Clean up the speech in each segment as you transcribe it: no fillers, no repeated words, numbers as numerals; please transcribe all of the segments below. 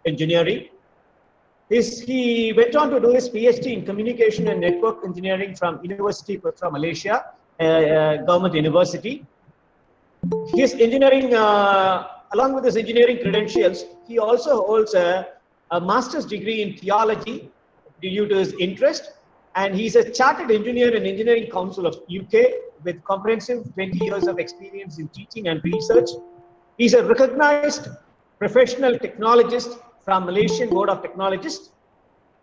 engineering. He went on to do his PhD in communication and network engineering from University Putra, Malaysia, government university. His engineering, along with his engineering credentials, he also holds a master's degree in theology due to his interest. And he's a chartered engineer in Engineering Council of UK with comprehensive 20 years of experience in teaching and research. He's a recognized professional technologist from Malaysian Board of Technologists.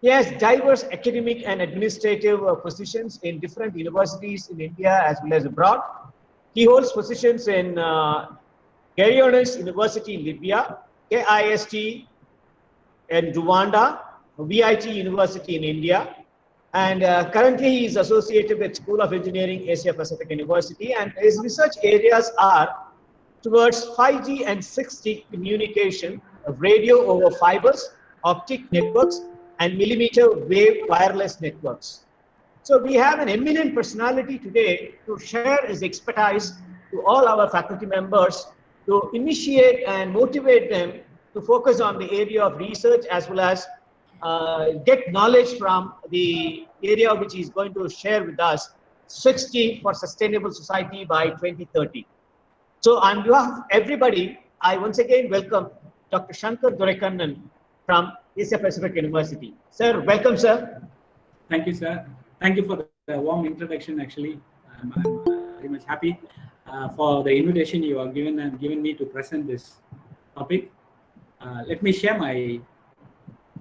He has diverse academic and administrative positions in different universities in India as well as abroad. He holds positions in Gariones University in Libya, KIST in Rwanda, VIT University in India, and currently he is associated with School of Engineering, Asia Pacific University, and his research areas are towards 5G and 6G communication, radio over fibers, optic networks, and millimeter wave wireless networks. So we have an eminent personality today to share his expertise to all our faculty members to initiate and motivate them to focus on the area of research as well as get knowledge from the area which he is going to share with us, 6G for sustainable society by 2030. So on behalf of everybody, I once again welcome Dr. Shankar Dorekannan from Asia Pacific University. Sir, welcome, sir. Thank you, sir. Thank you for the warm introduction. Actually, I'm very much happy for the invitation you have given me to present this topic. Let me share my.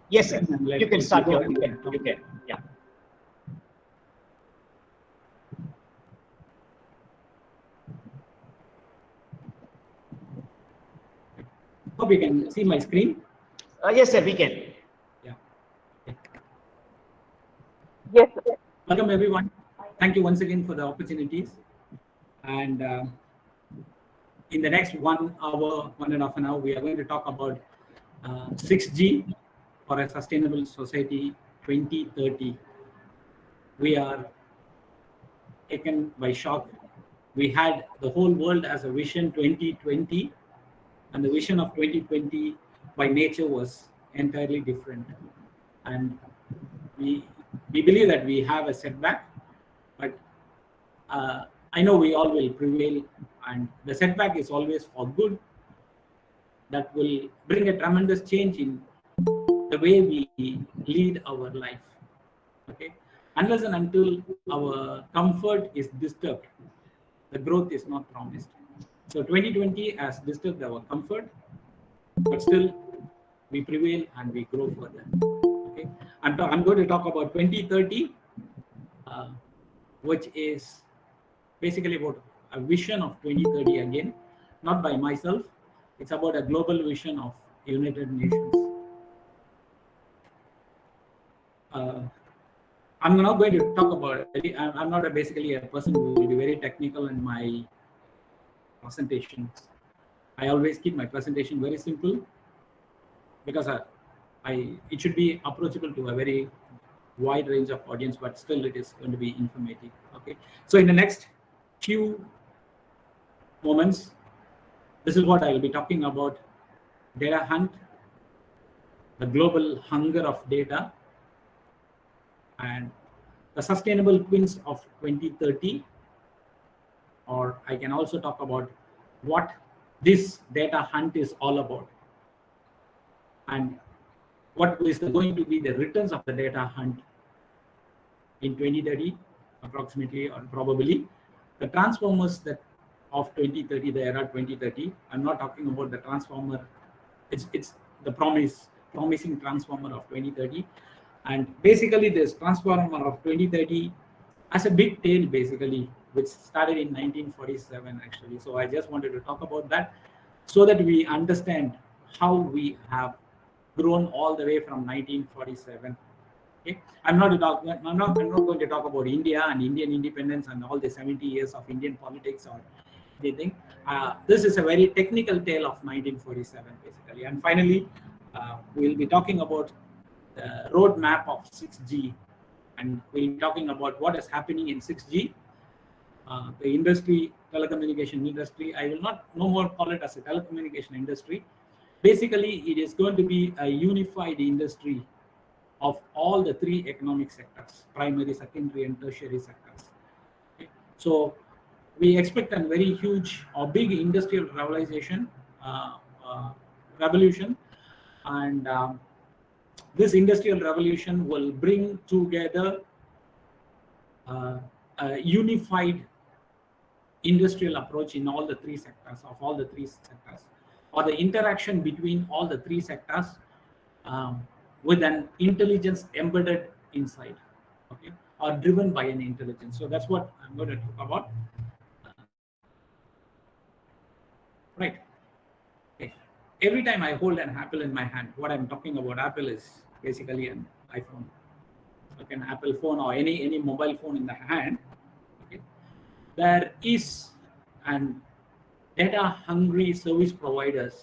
Yes, sir. You can start. You can. Yeah. Hope you can see my screen. Yes, sir. We can. Yeah. Okay. Yes, sir. Welcome, everyone. Thank you once again for the opportunities. And in the next 1 hour, 1.5 hours, we are going to talk about 6G for a sustainable society 2030. We are taken by shock. We had the whole world as a vision 2020, and the vision of 2020 by nature was entirely different. And we believe that we have a setback, but I know we all will prevail, and the setback is always for good. That will bring a tremendous change in the way we lead our life. Okay, unless and until our comfort is disturbed, the growth is not promised. So 2020 has disturbed our comfort, but still we prevail and we grow further. Okay, I'm going to talk about 2030, which is basically about a vision of 2030 again, not by myself. It's about a global vision of United Nations. I'm not going to talk about it. I'm not basically a person who will be very technical in my presentations. I always keep my presentation very simple because it should be approachable to a very wide range of audience, but still it is going to be informative. Okay, so in the next few moments, this is what I will be talking about: data hunt, the global hunger of data, and the sustainable twins of 2030. Or I can also talk about what this data hunt is all about, and what is going to be the returns of the data hunt in 2030, approximately or probably. The transformers that of 2030, the era 2030. I'm not talking about the transformer. It's the promising transformer of 2030. And basically, this transformer of 2030 has a big tail, basically, which started in 1947, actually. So I just wanted to talk about that so that we understand how we have grown all the way from 1947. Okay, I'm not going to talk about India and Indian independence and all the 70 years of Indian politics or anything. This is a very technical tale of 1947, basically. And finally, we'll be talking about the roadmap of 6G, and we'll be talking about what is happening in 6G. The industry, telecommunication industry, I will not no more call it as a telecommunication industry, basically it is going to be a unified industry of all the three economic sectors: primary, secondary, and tertiary sectors. Okay. So we expect a very huge or big industrial revolution, and this industrial revolution will bring together a unified industrial approach in all the three sectors, or the interaction between all the three sectors, with an intelligence embedded inside, okay, or driven by an intelligence. So that's what I'm going to talk about. Right. Okay. Every time I hold an apple in my hand, what I'm talking about Apple is basically an iPhone, like an Apple phone or any mobile phone in the hand. Okay. There is an data-hungry service providers,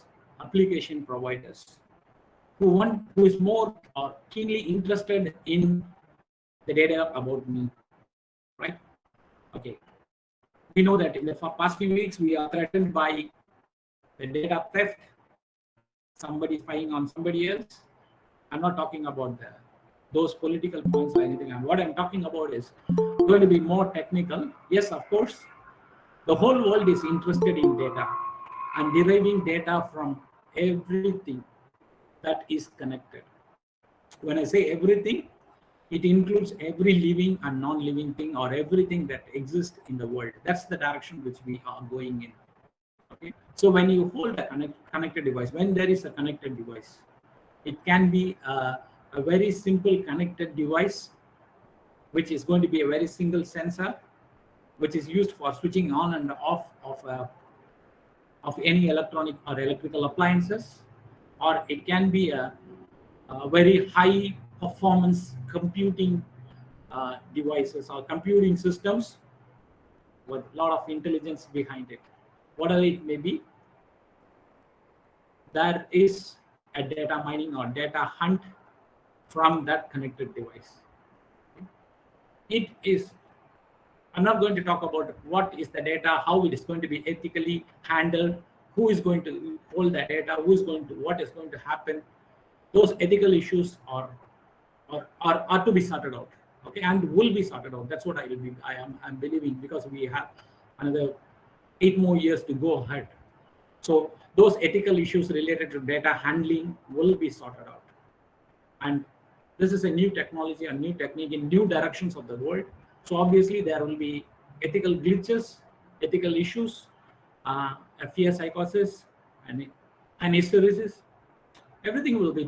application providers, who is more keenly interested in the data about me, right? Okay. We know that in the past few weeks we are threatened by the data theft, somebody spying on somebody else. I'm not talking about those political points or anything. And what I'm talking about is going to be more technical. Yes, of course, the whole world is interested in data and deriving data from everything that is connected. When I say everything, it includes every living and non-living thing, or everything that exists in the world. That's the direction which we are going in. Okay. So when you hold a connected device, when there is a connected device, it can be a very simple connected device, which is going to be a very single sensor, which is used for switching on and off of any electronic or electrical appliances, or it can be a very high performance computing devices or computing systems with a lot of intelligence behind it. Whatever it may be, there is a data mining or data hunt from that connected device. It is, I'm not going to talk about what is the data, how it is going to be ethically handled, who is going to hold the data, what is going to happen. Those ethical issues are to be sorted out, okay, and will be sorted out. That's what I'm believing, because we have another 8 more years to go ahead. So those ethical issues related to data handling will be sorted out. And this is a new technology, a new technique in new directions of the world. So obviously there will be ethical glitches, ethical issues, a fear psychosis, and hysteresis. Everything will be